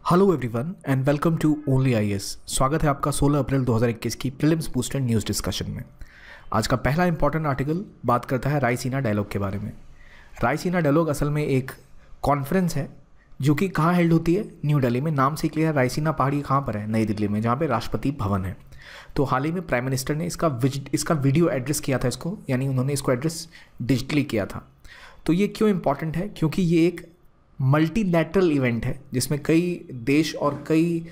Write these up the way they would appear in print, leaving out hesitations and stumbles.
Hello everyone and welcome to only IAS. स्वागत है आपका 16 अप्रैल 2021 की प्रीलिम्स बूस्टर न्यूज़ डिस्कशन में। आज का पहला इंपॉर्टेंट आर्टिकल बात करता है रायसीना डायलॉग के बारे में। रायसीना डायलॉग असल में एक कॉन्फ्रेंस है जो कि कहाँ हेल्ड होती है, न्यू दिल्ली में। नाम से क्लियर, रायसीना पहाड़ी कहाँ पर है, नई दिल्ली में, जहाँ पे राष्ट्रपति भवन है। तो हाल ही में प्राइम मिनिस्टर ने इसका वीडियो एड्रेस किया था इसको, यानी उन्होंने इसको एड्रेस डिजिटली किया था। तो ये क्यों इंपॉर्टेंट है? क्योंकि ये एक मल्टीलैटरल इवेंट है जिसमें कई देश और कई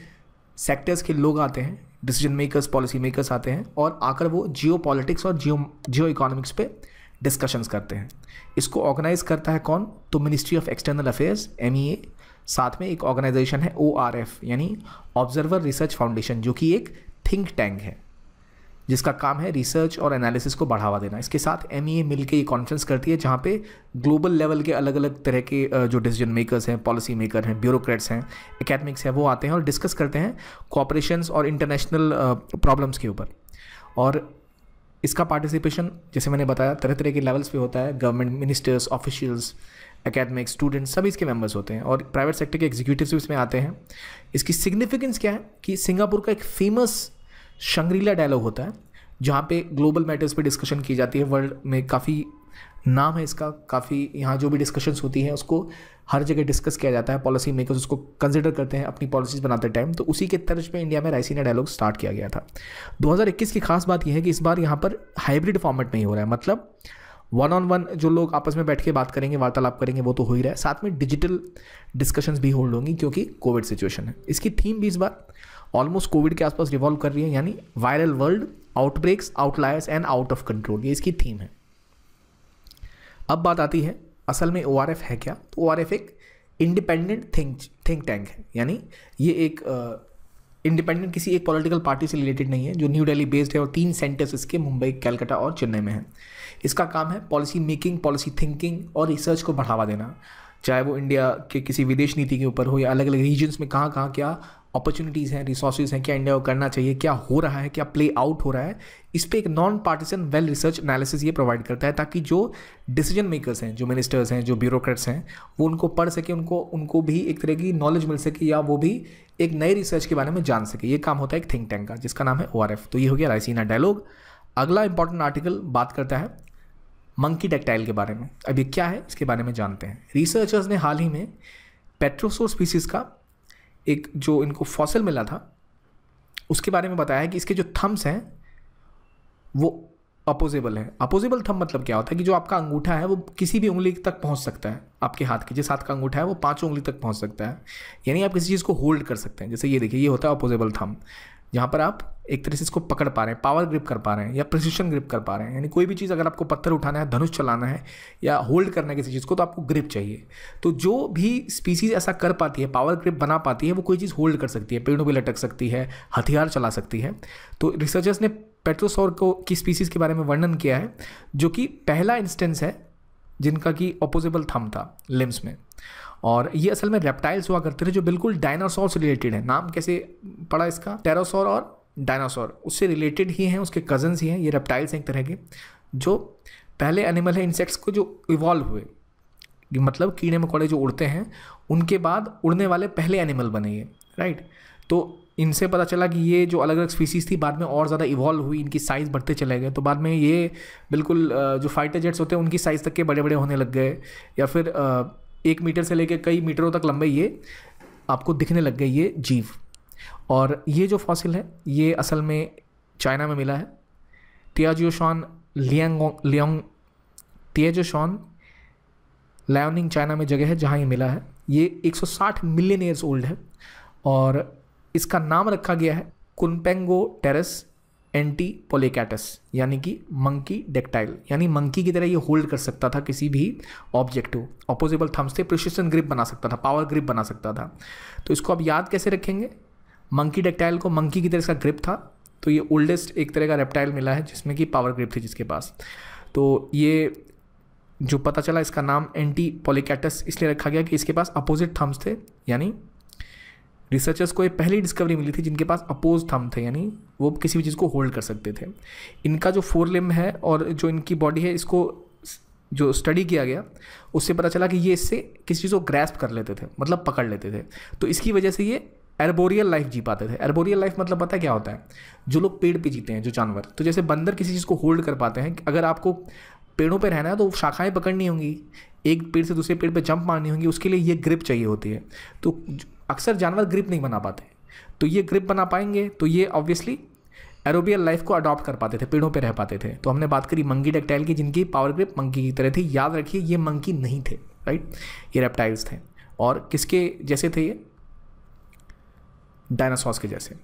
सेक्टर्स के लोग आते हैं, डिसीजन मेकर्स, पॉलिसी मेकर्स आते हैं और आकर वो जियो पॉलिटिक्स और जियो इकोनॉमिक्स पे डिस्कशंस करते हैं। इसको ऑर्गेनाइज करता है कौन? तो ministry of external affairs, MEA। साथ में एक ऑर्गेनाइजेशन है ORF, यानी ऑब्जर्वर रिसर्च फाउंडेशन, जो कि एक थिंक टैंक है जिसका काम है रिसर्च और एनालिसिस को बढ़ावा देना। इसके साथ MEA मिलकर ये कॉन्फ्रेंस करती है जहाँ पे ग्लोबल लेवल के अलग अलग तरह के जो डिसीजन मेकर्स हैं, पॉलिसी मेकर हैं, ब्यूरोक्रेट्स हैं, एकेडमिक्स हैं, वो आते हैं और डिस्कस करते हैं कोऑपरेशंस और इंटरनेशनल प्रॉब्लम्स के ऊपर। और इसका पार्टिसिपेशन, जैसे मैंने बताया, तरह तरह के लेवल्स पे होता है। Government ministers, officials, academics, students, सभी इसके मेंबर्स होते हैं और प्राइवेट सेक्टर के एग्जीक्यूटिव्स भी इसमें आते हैं। इसकी सिग्निफिकेंस क्या है कि सिंगापुर का एक फेमस शंग्रीला डायलॉग होता है जहाँ पे ग्लोबल मैटर्स पे डिस्कशन की जाती है। वर्ल्ड में काफ़ी नाम है इसका, काफ़ी यहाँ जो भी डिस्कशंस होती हैं उसको हर जगह डिस्कस किया जाता है। पॉलिसी मेकर्स उसको कंसिडर करते हैं अपनी पॉलिसीज़ बनाते टाइम। तो उसी के तर्ज पे इंडिया में रायसीना डायलॉग स्टार्ट किया गया था। 2021 की खास बात यह है कि इस बार यहाँ पर हाइब्रिड फॉर्मेट में ही हो रहा है, मतलब 1-on-1 जो लोग आपस में बैठ के बात करेंगे, वार्तालाप करेंगे, वो तो हो ही रहा है। साथ में डिजिटल डिस्कशंस भी होल्ड होंगी क्योंकि कोविड सिचुएशन है। इसकी थीम भी इस बार ऑलमोस्ट कोविड के आसपास रिवॉल्व कर रही है, यानी viral world, outbreaks, outliers and out of control. ये इसकी थीम है। अब बात आती है असल में ORF है क्या? तो ORF एक इंडिपेंडेंट थिंक टैंक है, यानी ये एक इंडिपेंडेंट किसी एक पॉलिटिकल पार्टी से रिलेटेड नहीं है, जो न्यू दिल्ली बेस्ड है और 3 सेंटर्स इसके मुंबई, कलकत्ता और चेन्नई में है। इसका काम है पॉलिसी मेकिंग, पॉलिसी थिंकिंग और रिसर्च को बढ़ावा देना, चाहे वो इंडिया के किसी विदेश नीति के ऊपर हो या अलग अलग रीजन्स में कहाँ कहाँ क्या अपॉर्चुनिटीज़ हैं, रिसोर्सेज हैं, क्या इंडिया को करना चाहिए, क्या हो रहा है, क्या प्ले आउट हो रहा है। इस पर एक non partisan well research analysis ये प्रोवाइड करता है ताकि जो डिसीजन मेकर्स हैं, जो मिनिस्टर्स हैं, जो ब्यूरोक्रेट्स हैं, वो उनको पढ़ सके, उनको भी एक तरह की नॉलेज मिल सके या वो भी एक नए रिसर्च के बारे में जान सके। ये काम होता है एक थिंक टैंक का जिसका नाम है ORF। तो ये हो गया रायसीना डायलॉग। अगला इंपॉर्टेंट आर्टिकल बात करता है मंकी टेक्टाइल के बारे में। अब ये क्या है इसके बारे में जानते हैं। रिसर्चर्स ने हाल ही में पेट्रोसोर स्पीसीज़ का एक जो इनको फॉसिल मिला था उसके बारे में बताया है कि इसके जो थम्स हैं वो अपोजेबल है। अपोजेबल थंब मतलब क्या होता है कि जो आपका अंगूठा है वो किसी भी उंगली तक पहुंच सकता है। आपके हाथ के जिस हाथ का अंगूठा है वो 5 उंगली तक पहुंच सकता है, यानी आप किसी चीज़ को होल्ड कर सकते हैं। जैसे ये देखिए, ये होता है अपोजेबल थंब, जहाँ पर आप एक तरह से इसको पकड़ पा रहे हैं, पावर ग्रिप कर पा रहे हैं या प्रिसिशन ग्रिप कर पा रहे हैं। यानी कोई भी चीज़ अगर आपको पत्थर उठाना है, धनुष चलाना है या होल्ड करना है किसी चीज़ को, तो आपको ग्रिप चाहिए। तो जो भी स्पीसीज ऐसा कर पाती है, पावर ग्रिप बना पाती है, वो कोई चीज़ होल्ड कर सकती है, पेड़ों पर लटक सकती है, हथियार चला सकती है। तो रिसर्चर्स ने पेट्रोसोर की स्पीसीज़ के बारे में वर्णन किया है, जो कि पहला इंस्टेंस है जिनका कि अपोजेबल थंब था लिम्स में। और ये असल में रेप्टाइल्स हुआ करते थे जो बिल्कुल डायनासोर से रिलेटेड है। नाम कैसे पड़ा इसका? टेरोसोर और डायनासोर उससे रिलेटेड ही हैं, उसके कजन्स ही हैं। ये रेप्टाइल्स हैं एक तरह के, जो पहले एनिमल है इंसेक्ट्स को जो इवॉल्व हुए, मतलब कीड़े मकोड़े जो उड़ते हैं उनके बाद उड़ने वाले पहले एनिमल बने ये, राइट। तो इनसे पता चला कि ये जो अलग अलग स्पीसीज़ थी बाद में और ज़्यादा इवॉल्व हुई, इनकी साइज़ बढ़ते चले गए। तो बाद में ये बिल्कुल जो फाइटर जेट्स होते हैं उनकी साइज़ तक के बड़े बड़े होने लग गए, या फिर 1 मीटर से लेकर कई मीटरों तक लंबे ये आपको दिखने लग गए ये जीव। और ये जो फॉसिल है ये असल में चाइना में मिला है। तियाजुशान लायोनिंग चाइना में जगह है जहाँ ये मिला है। ये 160 मिलियन ईयर्स ओल्ड है और इसका नाम रखा गया है कुनपेंगो टेरस एंटीपोलेकैटस, यानी कि मंकी डेक्टाइल, यानी मंकी की तरह ये होल्ड कर सकता था किसी भी ऑब्जेक्ट को। ऑपोजिबल थम्स थे, प्रिसिशन ग्रिप बना सकता था, पावर ग्रिप बना सकता था। तो इसको अब याद कैसे रखेंगे? मंकी डेक्टाइल को मंकी की तरह इसका ग्रिप था, तो ये ओल्डेस्ट एक तरह का रेप्टाइल मिला है जिसमें कि पावर ग्रिप थी जिसके पास। तो ये जो पता चला इसका नाम एंटीपोलेकैटस इसलिए रखा गया कि इसके पास अपोजिट थम्स थे, यानी रिसर्चर्स को ये पहली डिस्कवरी मिली थी जिनके पास अपोज थंब थे, यानी वो किसी भी चीज़ को होल्ड कर सकते थे। इनका जो 4 लिम्ब है और जो इनकी बॉडी है, इसको जो स्टडी किया गया उससे पता चला कि ये इससे किसी चीज़ को ग्रैस्प कर लेते थे, मतलब पकड़ लेते थे। तो इसकी वजह से ये एर्बोरियल लाइफ जी पाते थे। एर्बोरियल लाइफ मतलब पता है क्या होता है? जो लोग पेड़ पे जीते हैं, जो जानवर, तो जैसे बंदर किसी चीज़ को होल्ड कर पाते हैं। अगर आपको पेड़ों पे रहना है तो शाखाएं पकड़नी होंगी, एक पेड़ से दूसरे पेड़ पे जंप मारनी होंगी, उसके लिए ये ग्रिप चाहिए होती है। तो अक्सर जानवर ग्रिप नहीं बना पाते, तो ये ग्रिप बना पाएंगे, तो ये ऑब्वियसली एरोबियल लाइफ को अडॉप्ट कर पाते थे, पेड़ों पे रह पाते थे। तो हमने बात करी मंकी टैक्टाइल की, जिनकी पावर ग्रिप मंकी की तरह थी। याद रखिए ये मंकी नहीं थे, राइट, ये रेप्टाइल्स थे। और किसके जैसे थे ये? डायनासोर्स के जैसे।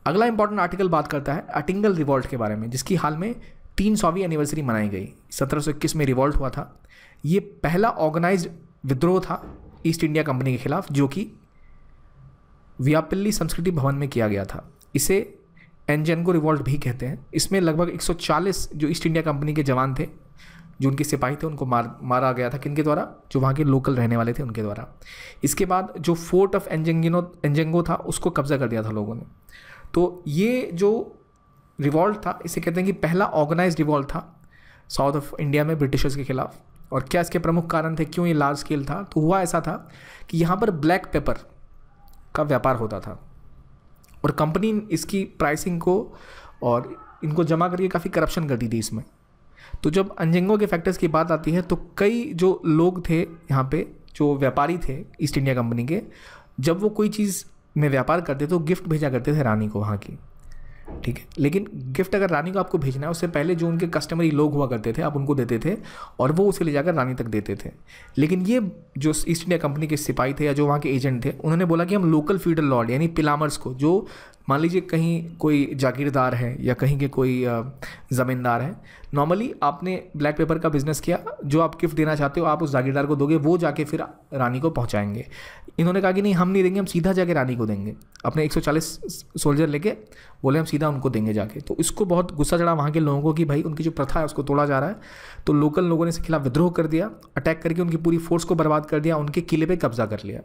अगला इंपॉर्टेंट आर्टिकल बात करता है अटिंगल रिवॉल्ट के बारे में, जिसकी हाल में 300वीं एनिवर्सरी मनाई गई। 1721 में रिवॉल्ट हुआ था। ये पहला ऑर्गेनाइज्ड विद्रोह था ईस्ट इंडिया कंपनी के खिलाफ, जो कि व्यापिल्ली संस्कृति भवन में किया गया था। इसे एंजेंगो रिवॉल्ट भी कहते हैं। इसमें लगभग 140 जो ईस्ट इंडिया कंपनी के जवान थे, जो उनके सिपाही थे, उनको मारा गया था। किनके द्वारा? जो वहाँ के लोकल रहने वाले थे उनके द्वारा। इसके बाद जो फोर्ट ऑफ एंजेंगो था उसको कब्जा कर दिया था लोगों ने। तो ये जो रिवॉल्ट था, इसे कहते हैं कि पहला ऑर्गेनाइज्ड रिवॉल्ट था साउथ ऑफ इंडिया में ब्रिटिशर्स के खिलाफ। और क्या इसके प्रमुख कारण थे, क्यों ये लार्ज स्केल था? तो हुआ ऐसा था कि यहाँ पर ब्लैक पेपर का व्यापार होता था और कंपनी इसकी प्राइसिंग को और इनको जमा करके काफ़ी करप्शन करती थी इसमें। तो जब अंजेंगो के फैक्टर्स की बात आती है तो कई जो लोग थे यहाँ पे, जो व्यापारी थे ईस्ट इंडिया कंपनी के, जब वो कोई चीज़ में व्यापार करते तो गिफ्ट भेजा करते थे रानी को वहाँ की, ठीक है। लेकिन गिफ्ट अगर रानी को आपको भेजना है, उससे पहले जो उनके कस्टमरी लोग हुआ करते थे आप उनको देते थे और वो उसे ले जाकर रानी तक देते थे। लेकिन ये जो ईस्ट इंडिया कंपनी के सिपाही थे या जो वहाँ के एजेंट थे, उन्होंने बोला कि हम लोकल फीडर लॉर्ड यानी पिलामर्स को, जो मान लीजिए कहीं कोई जागीरदार है या कहीं के कोई ज़मींदार है, नॉर्मली आपने ब्लैक पेपर का बिजनेस किया, जो आप गिफ्ट देना चाहते हो आप उस जागीरदार को दोगे, वो जाके फिर रानी को पहुंचाएंगे। इन्होंने कहा कि नहीं, हम नहीं देंगे, हम सीधा जाके रानी को देंगे। अपने 140 सोल्जर लेके बोले हम सीधा उनको देंगे जाके। तो इसको बहुत गुस्सा चढ़ा वहाँ के लोगों को कि भाई उनकी जो प्रथा है उसको तोड़ा जा रहा है। तो लोकल लोगों ने इसके खिलाफ विद्रोह कर दिया, अटैक करके उनकी पूरी फोर्स को बर्बाद कर दिया, उनके किले पर कब्जा कर लिया।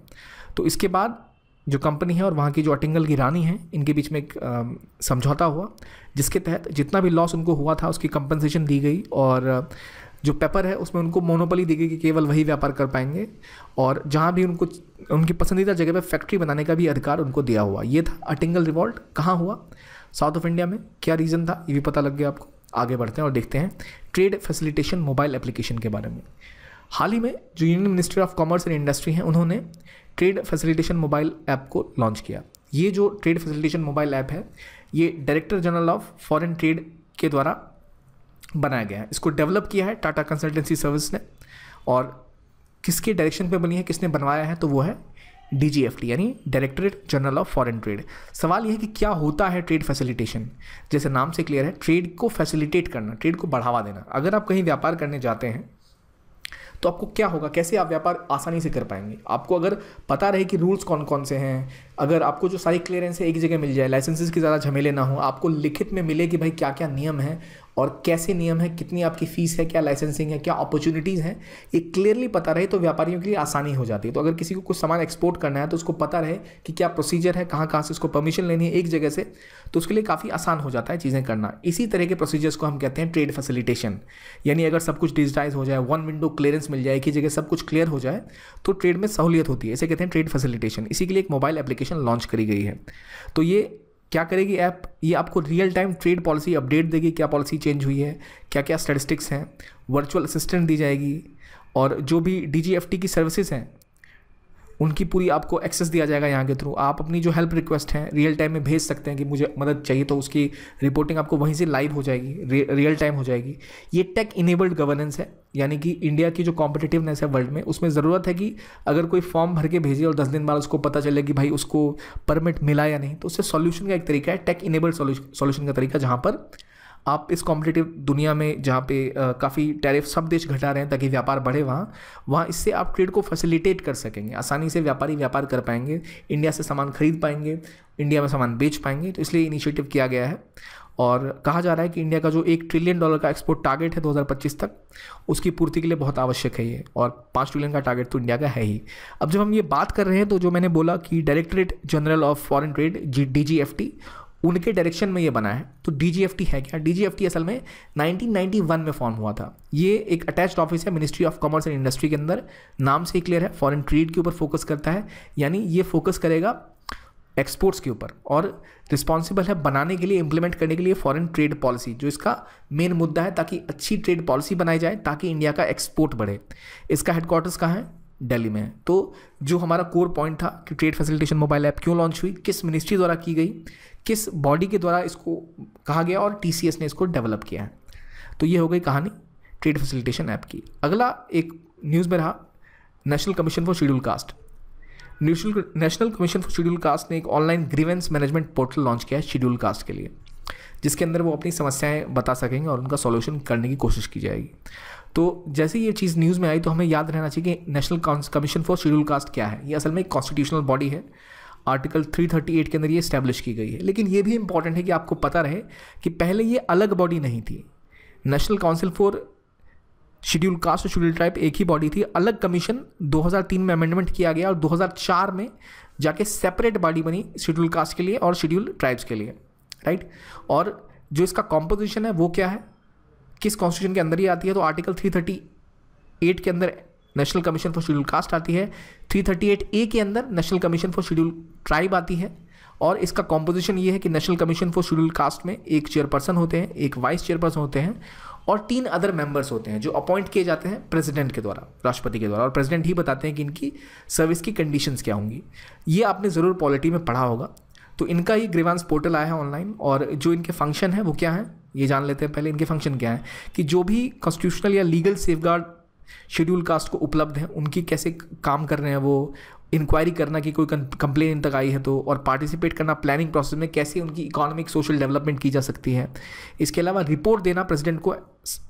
तो इसके बाद जो कंपनी है और वहाँ की जो अटिंगल की रानी है, इनके बीच में एक समझौता हुआ, जिसके तहत जितना भी लॉस उनको हुआ था उसकी कंपनसेशन दी गई। और जो पेपर है उसमें उनको मोनोपोली दी गई कि केवल वही व्यापार कर पाएंगे, और जहाँ भी उनको उनकी पसंदीदा जगह पे फैक्ट्री बनाने का भी अधिकार उनको दिया हुआ। ये था अटिंगल रिवॉल्ट। कहाँ हुआ? साउथ ऑफ इंडिया में। क्या रीज़न था ये भी पता लग गया आपको। आगे बढ़ते हैं और देखते हैं ट्रेड फैसिलिटेशन मोबाइल एप्लीकेशन के बारे में। हाल ही में जो union ministry of commerce and industry है, उन्होंने ट्रेड फैसिलिटेशन मोबाइल ऐप को लॉन्च किया। ये जो ट्रेड फैसिलिटेशन मोबाइल ऐप है, ये director general of foreign trade के द्वारा बनाया गया है। इसको डेवलप किया है टाटा कंसल्टेंसी सर्विस ने। और किसके डायरेक्शन पे बनी है, किसने बनवाया है? तो वो है DGFT यानी directorate general of foreign trade. सवाल ये है कि क्या होता है ट्रेड फैसिलिटेशन? जैसे नाम से क्लियर है, ट्रेड को फैसिलिटेट करना, ट्रेड को बढ़ावा देना। अगर आप कहीं व्यापार करने जाते हैं तो आपको क्या होगा, कैसे आप व्यापार आसानी से कर पाएंगे? आपको अगर पता रहे कि रूल्स कौन कौन से हैं, अगर आपको जो सारी क्लियरेंस है एक जगह मिल जाए, लाइसेंसेस की ज़्यादा झमेले ना हो, आपको लिखित में मिले कि भाई क्या क्या नियम है और कैसे नियम है, कितनी आपकी फ़ीस है, क्या लाइसेंसिंग है, क्या अपॉर्चुनिटीज़ हैं, ये क्लियरली पता रहे तो व्यापारियों के लिए आसानी हो जाती है। तो अगर किसी को कुछ सामान एक्सपोर्ट करना है तो उसको पता रहे कि क्या प्रोसीजर है, कहाँ से उसको परमिशन लेनी है एक जगह से, तो उसके लिए काफ़ी आसान हो जाता है चीज़ें करना। इसी तरह के प्रोसीजर्स को हम कहते हैं ट्रेड फैसिलिटेशन। यानी अगर सब कुछ डिजिटाइज हो जाए, वन विंडो क्लियरेंस मिल जाए, एक ही जगह सब कुछ क्लियर हो जाए, तो ट्रेड में सहूलियत होती है। इसे कहते हैं ट्रेड फैसिलिटेशन। इसी के लिए एक मोबाइल एप्लीकेशन लॉन्च करी गई है। तो ये क्या करेगी ऐप? ये आपको real time trade policy update देगी, क्या पॉलिसी चेंज हुई है, क्या क्या स्टैटिस्टिक्स हैं, वर्चुअल असिस्टेंट दी जाएगी, और जो भी DGFT की सर्विसेज हैं उनकी पूरी आपको एक्सेस दिया जाएगा यहाँ के थ्रू। आप अपनी जो हेल्प रिक्वेस्ट है रियल टाइम में भेज सकते हैं कि मुझे मदद चाहिए, तो उसकी रिपोर्टिंग आपको वहीं से लाइव हो जाएगी, रियल टाइम हो जाएगी। ये टेक इनेबल्ड गवर्नेंस है, यानी कि इंडिया की जो कॉम्पिटिटिवनेस है वर्ल्ड में, उसमें ज़रूरत है कि अगर कोई फॉर्म भर के भेजे और 10 दिन बाद उसको पता चले कि भाई उसको परमिट मिला या नहीं, तो उससे सॉल्यूशन का एक तरीका है टेक इनेबल्ड सॉल्यूशन का तरीका, जहाँ पर आप इस कॉम्पिटिटिव दुनिया में जहाँ पे काफ़ी टैरिफ सब देश घटा रहे हैं ताकि व्यापार बढ़े, वहाँ इससे आप ट्रेड को फैसिलिटेट कर सकेंगे, आसानी से व्यापारी व्यापार कर पाएंगे, इंडिया से सामान खरीद पाएंगे, इंडिया में सामान बेच पाएंगे। तो इसलिए इनिशिएटिव किया गया है और कहा जा रहा है कि इंडिया का जो $1 ट्रिलियन का एक्सपोर्ट टारगेट है 2025 तक, उसकी पूर्ति के लिए बहुत आवश्यक है ये, और 5 ट्रिलियन का टारगेट तो इंडिया का है ही। अब जब हम ये बात कर रहे हैं तो जो मैंने बोला कि directorate general of foreign trade DGFT, उनके डायरेक्शन में ये बना है। तो DGFT है क्या? DGFT असल में 1991 में फॉर्म हुआ था। ये एक अटैच्ड ऑफिस है ministry of commerce and industry के अंदर, नाम से ही क्लियर है, फॉरेन ट्रेड के ऊपर फोकस करता है, यानी ये फोकस करेगा एक्सपोर्ट्स के ऊपर, और रिस्पॉन्सिबल है बनाने के लिए, इंप्लीमेंट करने के लिए फॉरेन ट्रेड पॉलिसी, जो इसका मेन मुद्दा है, ताकि अच्छी ट्रेड पॉलिसी बनाई जाए ताकि इंडिया का एक्सपोर्ट बढ़े। इसका हेडक्वार्टर्स कहाँ है? दिल्ली में है। तो जो हमारा कोर पॉइंट था कि ट्रेड फैसिलिटेशन मोबाइल ऐप क्यों लॉन्च हुई, किस मिनिस्ट्री द्वारा की गई, किस बॉडी के द्वारा इसको कहा गया, और TCS ने इसको डेवलप किया है। तो ये हो गई कहानी ट्रेड फैसिलिटेशन ऐप की। अगला एक न्यूज़ में रहा national commission for scheduled cast. National commission for scheduled cast ने एक online grievance management portal launch किया है शेड्यूल कास्ट के लिए, जिसके अंदर वो अपनी समस्याएं बता सकेंगे और उनका सॉल्यूशन करने की कोशिश की जाएगी। तो जैसे ये चीज़ न्यूज़ में आई तो हमें याद रहना चाहिए कि national commission for scheduled cast क्या है। ये असल में एक कॉन्स्टिट्यूशनल बॉडी है, आर्टिकल 338 के अंदर ये इस्टेब्लिश की गई है। लेकिन ये भी इंपॉर्टेंट है कि आपको पता रहे कि पहले ये अलग बॉडी नहीं थी। National council for scheduled cast और शेड्यूल ट्राइब एक ही बॉडी थी, अलग कमीशन 2003 में अमेंडमेंट किया गया और 2004 में जाके सेपरेट बॉडी बनी शेड्यूल कास्ट के लिए और शेड्यूल ट्राइब्स के लिए, राइट। और जो इसका कॉम्पोजिशन है वो क्या है, किस कॉन्स्टिट्यूशन के अंदर ही आती है, तो आर्टिकल 338 के अंदर national commission for scheduled cast आती है, 338A के अंदर national commission for schedule tribe आती है। और इसका कॉम्पोजिशन ये है कि national commission for scheduled caste में एक चेयरपर्सन होते हैं, एक वाइस चेयरपर्सन होते हैं और 3 अदर मेंबर्स होते हैं जो अपॉइंट किए जाते हैं प्रेसिडेंट के द्वारा, राष्ट्रपति के द्वारा, और प्रेसिडेंट ही बताते हैं कि इनकी सर्विस की कंडीशंस क्या होंगी। ये आपने ज़रूर पॉलिटी में पढ़ा होगा। तो इनका ये ग्रीवेंस पोर्टल आया है ऑनलाइन, और जो इनके फंक्शन है वो क्या है ये जान लेते हैं पहले। इनके फंक्शन क्या है कि जो भी कॉन्स्टिट्यूशनल या लीगल सेफगार्ड शेड्यूल कास्ट को उपलब्ध हैं उनकी कैसे काम कर रहे हैं, वो इंक्वायरी करना कि कोई कंप्लेन इन तक आई है तो, और पार्टिसिपेट करना प्लानिंग प्रोसेस में, कैसे उनकी इकोनॉमिक सोशल डेवलपमेंट की जा सकती है। इसके अलावा रिपोर्ट देना प्रेसिडेंट को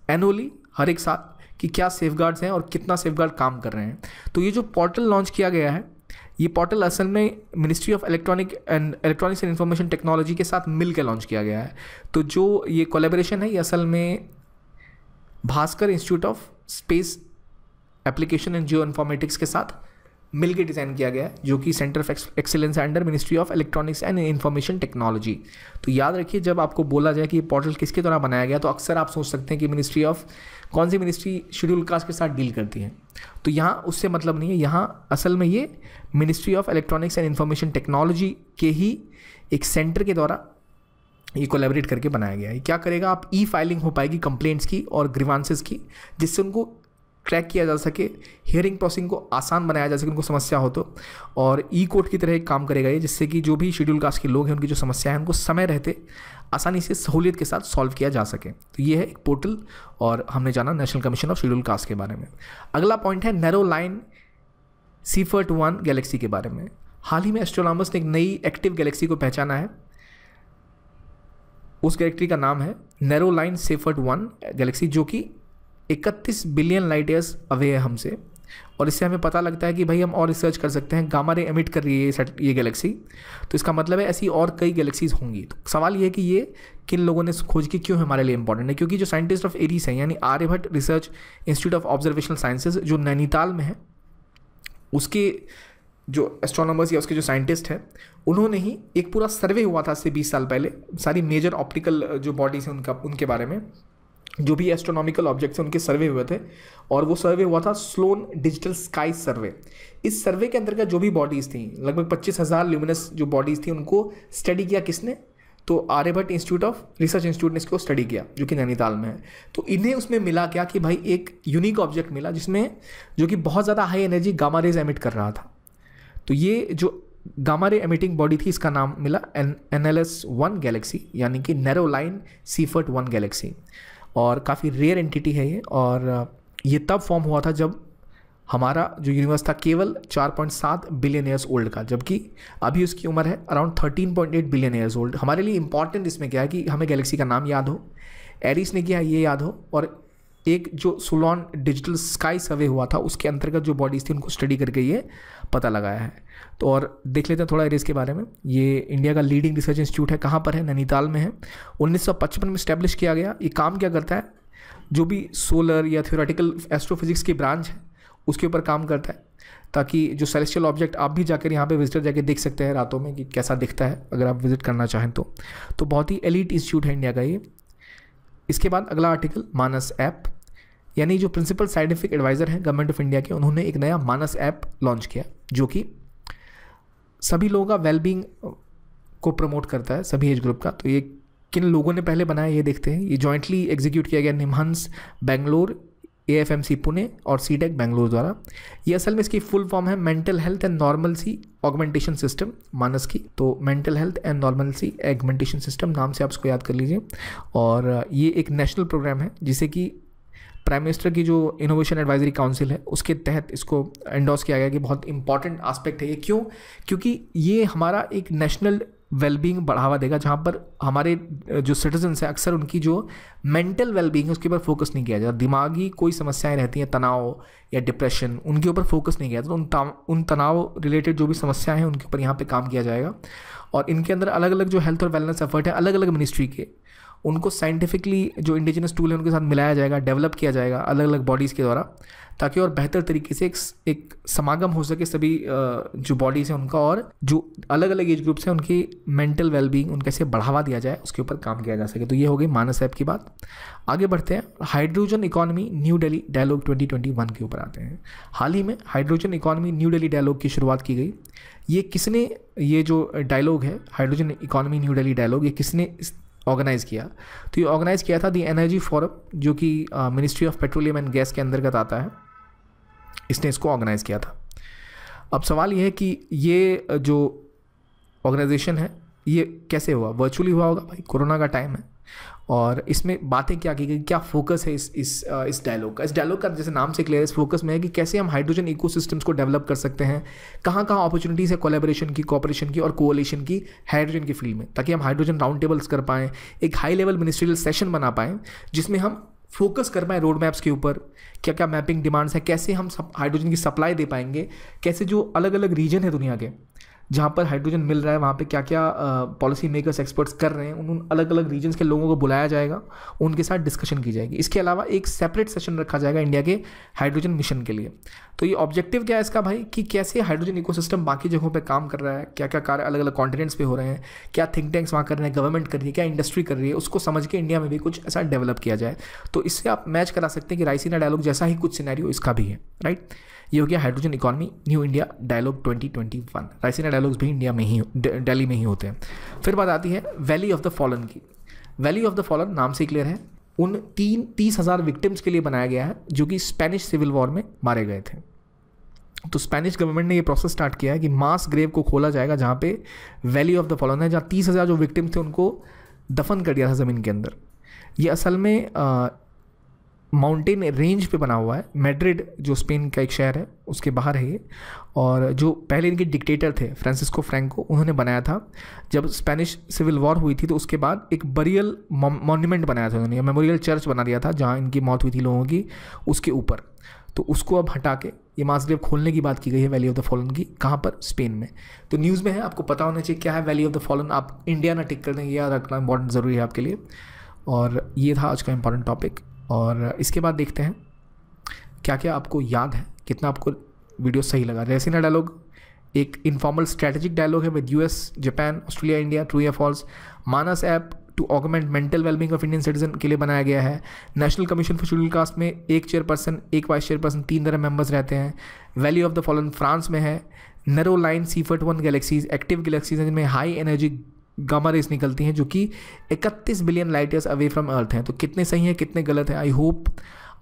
एनुअली हर एक साल कि क्या सेफगार्ड्स हैं और कितना सेफगार्ड काम कर रहे हैं। तो ये जो पोर्टल लॉन्च किया गया है, ये पोर्टल असल में ministry of electronics and information technology के साथ मिल के लॉन्च किया गया है। तो जो ये कोलैबोरेशन है ये असल में Bhaskar institute of space application and geo informatics के साथ मिल के डिज़ाइन किया गया है, जो कि सेंटर ऑफ एक्सीलेंस है under ministry of electronics and information technology. तो याद रखिए जब आपको बोला जाए कि ये पोर्टल किसके द्वारा बनाया गया तो अक्सर आप सोच सकते हैं कि मिनिस्ट्री ऑफ, कौन सी मिनिस्ट्री शेड्यूल कास्ट के साथ डील करती है। तो यहाँ उससे मतलब नहीं है, यहाँ असल में ये ministry of electronics and information technology के ही एक सेंटर के द्वारा ये कोलैबोरेट करके बनाया गया है। क्या करेगा, आप फाइलिंग हो पाएगी कंप्लेंट्स की और ग्रीवांसेस की, जिससे उनको ट्रैक किया जा सके, हियरिंग प्रोसेसिंग को आसान बनाया जा सके उनको समस्या हो तो, और कोर्ट की तरह एक काम करेगा ये, जिससे कि जो भी शेड्यूल कास्ट के लोग हैं उनकी जो समस्या है उनको समय रहते आसानी से सहूलियत के साथ सॉल्व किया जा सके। तो ये है एक पोर्टल, और हमने जाना national commission of schedule caste के बारे में। अगला पॉइंट है नैरो लाइन सीफर्ट 1 गैलेक्सी के बारे में। हाल ही में एस्ट्रोनॉमर्स ने एक नई एक्टिव गैलेक्सी को पहचाना है। उस गैलेक्सी का नाम है नैरो लाइन सीफर्ट 1 गैलेक्सी, जो कि 31 बिलियन लाइट ईयर्स अवे है हमसे। और इससे हमें पता लगता है कि भाई हम और रिसर्च कर सकते हैं। गामा रे एमिट कर रही है ये गैलेक्सी, तो इसका मतलब है ऐसी और कई गैलेक्सीज होंगी। तो सवाल ये है कि ये किन लोगों ने खोज की, क्यों हमारे लिए इंपॉर्टेंट है, क्योंकि जो साइंटिस्ट ऑफ एरीस हैं यानी Aryabhatta research institute of observational sciences जो नैनीताल में है, उसके जो एस्ट्रोनॉमर्स या उसके जो साइंटिस्ट हैं उन्होंने ही एक पूरा सर्वे हुआ था आज से 20 साल पहले, सारी मेजर ऑप्टिकल जो बॉडीज़ हैं उनके बारे में, जो भी एस्ट्रोनॉमिकल ऑब्जेक्ट्स हैं उनके सर्वे हुए थे। और वो सर्वे हुआ था स्लोन डिजिटल स्काई सर्वे। इस सर्वे के अंतर्गत जो भी बॉडीज़ थी, लगभग 25,000 ल्यूमिनस जो बॉडीज़ थी, उनको स्टडी किया किसने, तो Aryabhatta institute of research institute ने इसको स्टडी किया, जो कि नैनीताल में है। तो इन्हें उसमें मिला क्या कि भाई एक यूनिक ऑब्जेक्ट मिला जिसमें, जो कि बहुत ज़्यादा high energy gamma rays emit कर रहा था। तो ये जो गामा रे एमिटिंग बॉडी थी इसका नाम मिला NLS-1 गैलेक्सी, यानी कि नैरो लाइन सीफर्ट 1 गैलेक्सी। और काफ़ी रेयर एंटिटी है ये, और ये तब फॉर्म हुआ था जब हमारा जो यूनिवर्स था केवल 4.7 बिलियन ईयर्स ओल्ड का, जबकि अभी उसकी उम्र है अराउंड 13.8 बिलियन ईयर्स ओल्ड। हमारे लिए इंपॉर्टेंट इसमें क्या है कि हमें गैलेक्सी का नाम याद हो, एरिस ने किया ये याद हो, और एक जो सोलॉन डिजिटल स्काई सर्वे हुआ था उसके अंतर्गत जो बॉडीज़ थी उनको स्टडी करके ये पता लगाया है। तो और देख लेते हैं थोड़ा एरिस के बारे में। ये इंडिया का लीडिंग रिसर्च इंस्टीट्यूट है, कहाँ पर है, नैनीताल में है। 1955 में इस्टेब्लिश किया गया। ये काम क्या करता है, जो भी सोलर या थ्योरेटिकल एस्ट्रोफिजिक्स की ब्रांच है उसके ऊपर काम करता है। ताकि जो सेलेस्टियल ऑब्जेक्ट आप भी जाकर यहाँ पे विजिटर जाके देख सकते हैं रातों में कि कैसा दिखता है अगर आप विजिट करना चाहें तो बहुत ही एलीट इंस्टीट्यूट है इंडिया का ये। इसके बाद अगला आर्टिकल मानस ऐप, यानी जो प्रिंसिपल साइंटिफिक एडवाइज़र हैं गवर्नमेंट ऑफ इंडिया के, उन्होंने एक नया मानस ऐप लॉन्च किया जो कि सभी लोगों का वेलबींग को प्रमोट करता है, सभी एज ग्रुप का। तो ये किन लोगों ने पहले बनाया ये देखते हैं। ये जॉइंटली एग्जीक्यूट किया गया निमहंस बेंगलोर, AFMC पुणे और सीटेक बेंगलोर द्वारा। ये असल में इसकी फुल फॉर्म है mental health and normalcy augmentation system, Manas की। तो mental health and normalcy augmentation system नाम से आप इसको याद कर लीजिए। और ये एक नेशनल प्रोग्राम है जिसे कि प्राइम मिनिस्टर की जो इनोवेशन एडवाइजरी काउंसिल है उसके तहत इसको एंडोर्स किया गया कि बहुत इंपॉर्टेंट आस्पेक्ट है ये। क्यों? क्योंकि ये हमारा एक नेशनल वेलबींग बढ़ावा देगा, जहाँ पर हमारे जो सिटीजन्स हैं अक्सर उनकी जो मेंटल वेलबींग है उसके ऊपर फोकस नहीं किया जाता। दिमागी कोई समस्याएं रहती हैं, तनाव या डिप्रेशन, उनके ऊपर फोकस नहीं किया जाता। तो उन तनाव रिलेटेड जो भी समस्याएं हैं उनके ऊपर यहाँ पे काम किया जाएगा। और इनके अंदर अलग अलग जो हेल्थ और वेलनेस एफर्ट है अलग अलग मिनिस्ट्री के, उनको साइंटिफिकली जो इंडिजिनस टूल है उनके साथ मिलाया जाएगा, डेवलप किया जाएगा अलग अलग बॉडीज़ के द्वारा, ताकि और बेहतर तरीके से एक समागम हो सके सभी जो बॉडीज़ हैं उनका, और जो अलग अलग एज ग्रुप्स हैं उनकी मेंटल वेलबींग उनके कैसे बढ़ावा दिया जाए उसके ऊपर काम किया जा सके। तो ये हो गई मानस ऐप की बात। आगे बढ़ते हैं, hydrogen economy new Delhi dialogue 2021 के ऊपर आते हैं। हाल ही में hydrogen economy new Delhi dialogue की शुरुआत की गई। ये किसने, ये जो डायलॉग है hydrogen economy new Delhi dialogue, ये किसने ऑर्गेनाइज़ किया? तो ये ऑर्गेनाइज़ किया था दी एनर्जी फोरम, जो कि ministry of petroleum and gas के अंतर्गत आता है। इसने इसको ऑर्गेनाइज़ किया था। अब सवाल ये है कि ये जो ऑर्गेनाइजेशन है ये कैसे हुआ? वर्चुअली हुआ होगा भाई, कोरोना का टाइम है। और इसमें बातें क्या की गई, क्या फोकस है इस डायलॉग का? इस डायलॉग का जैसे नाम से क्लियर, इस फोकस में है कि कैसे हम हाइड्रोजन इकोसिस्टम्स को डेवलप कर सकते हैं, कहाँ कहाँ अपॉर्चुनिटीज़ है कोलैबोरेशन की, कोऑपरेशन की और कोअलिशन की हाइड्रोजन की फील्ड में, ताकि हम हाइड्रोजन राउंड टेबल्स कर पाएँ, एक हाई लेवल मिनिस्ट्रियल सेशन बना पाएँ जिसमें हम फोकस कर पाएँ रोड मैप्स के ऊपर, क्या क्या मैपिंग डिमांड्स है, कैसे हम हाइड्रोजन की सप्लाई दे पाएंगे, कैसे जो अलग अलग रीजन है दुनिया के जहाँ पर हाइड्रोजन मिल रहा है वहाँ पे क्या क्या पॉलिसी मेकर्स एक्सपर्ट्स कर रहे हैं, उन अलग अलग रीजन्स के लोगों को बुलाया जाएगा, उनके साथ डिस्कशन की जाएगी। इसके अलावा एक सेपरेट सेशन रखा जाएगा इंडिया के हाइड्रोजन मिशन के लिए। तो ये ऑब्जेक्टिव क्या है इसका भाई, कि कैसे हाइड्रोजन इकोसिस्टम बाकी जगहों पे काम कर रहा है, क्या क्या कार्य अलग अलग कॉन्टिनेंट्स पे हो रहे हैं, क्या थिंक टैंक्स वहाँ कर रहे हैं, गवर्नमेंट कर रही है, क्या इंडस्ट्री कर रही है, उसको समझ के इंडिया में भी कुछ ऐसा डेवलप किया जाए। तो इससे आप मैच करा सकते हैं कि रायसीना डायलॉग जैसा ही कुछ सिनेरियो इसका भी है, राइट। ये हो गया hydrogen economy new India dialogue 2021। Raisina dialogues भी इंडिया में ही, दिल्ली में ही होते हैं। फिर बात आती है वैली ऑफ द फॉलन की। वैली ऑफ द फॉलन नाम से क्लियर है, उन 30,000 विक्टिम्स के लिए बनाया गया है जो कि स्पेनिश सिविल वॉर में मारे गए थे। तो स्पेनिश गवर्नमेंट ने ये प्रोसेस स्टार्ट किया है कि मास ग्रेव को खोला जाएगा जहाँ पे वैली ऑफ द फॉलन है, जहाँ 30,000 जो विक्टिम थे उनको दफन कर दिया था ज़मीन के अंदर। ये असल में माउंटेन रेंज पे बना हुआ है। मैड्रिड जो स्पेन का एक शहर है उसके बाहर है ये, और जो पहले इनके डिक्टेटर थे फ्रांसिस्को फ्रैंको, उन्होंने बनाया था। जब स्पेनिश सिविल वॉर हुई थी तो उसके बाद एक बरियल मॉन्यूमेंट बनाया था उन्होंने, मेमोरियल चर्च बना दिया था जहाँ इनकी मौत हुई थी लोगों की, उसके ऊपर। तो उसको अब हटा के ये मास ग्रेव खोलने की बात की गई है वैली ऑफ द फॉलन की। कहाँ पर? स्पेन में। तो न्यूज़ में है, आपको पता होना चाहिए क्या है वैली ऑफ द फॉलन। आप इंडिया ना टिक कर दें, याद रखना इंपॉर्टेंट ज़रूरी है आपके लिए। और ये था आज का इंपॉर्टेंट टॉपिक। और इसके बाद देखते हैं क्या क्या आपको याद है, कितना आपको वीडियो सही लगा। रायसीना डायलॉग एक इनफॉर्मल स्ट्रैटेजिक डायलॉग है with US, Japan, Australia, India, true या false. Manas app to augment mental wellbeing of Indian citizen के लिए बनाया गया है। National commission for scheduled caste में एक चेयरपर्सन, एक वाइस चेयरपर्सन, 3 तरह मेंबर्स रहते हैं। Valley of the fallen France में है। Narrow line Seifert 1 galaxies active galaxies हैं जिनमें हाई एनर्जी गामा रेस निकलती हैं जो कि 31 billion light years away from earth हैं। तो कितने सही हैं कितने गलत हैं? आई होप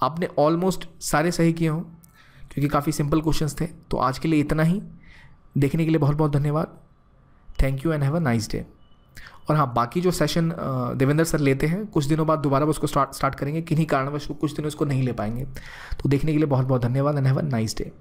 आपने ऑलमोस्ट सारे सही किए हों क्योंकि काफ़ी सिंपल क्वेश्चंस थे। तो आज के लिए इतना ही। देखने के लिए बहुत बहुत धन्यवाद। Thank you and have a nice day. और हाँ, बाकी जो सेशन देवेंद्र सर लेते हैं कुछ दिनों बाद दोबारा उसको स्टार्ट करेंगे, किन्हीं कारणवश कुछ दिनों इसको नहीं ले पाएंगे। तो देखने के लिए बहुत बहुत धन्यवाद and have a nice day.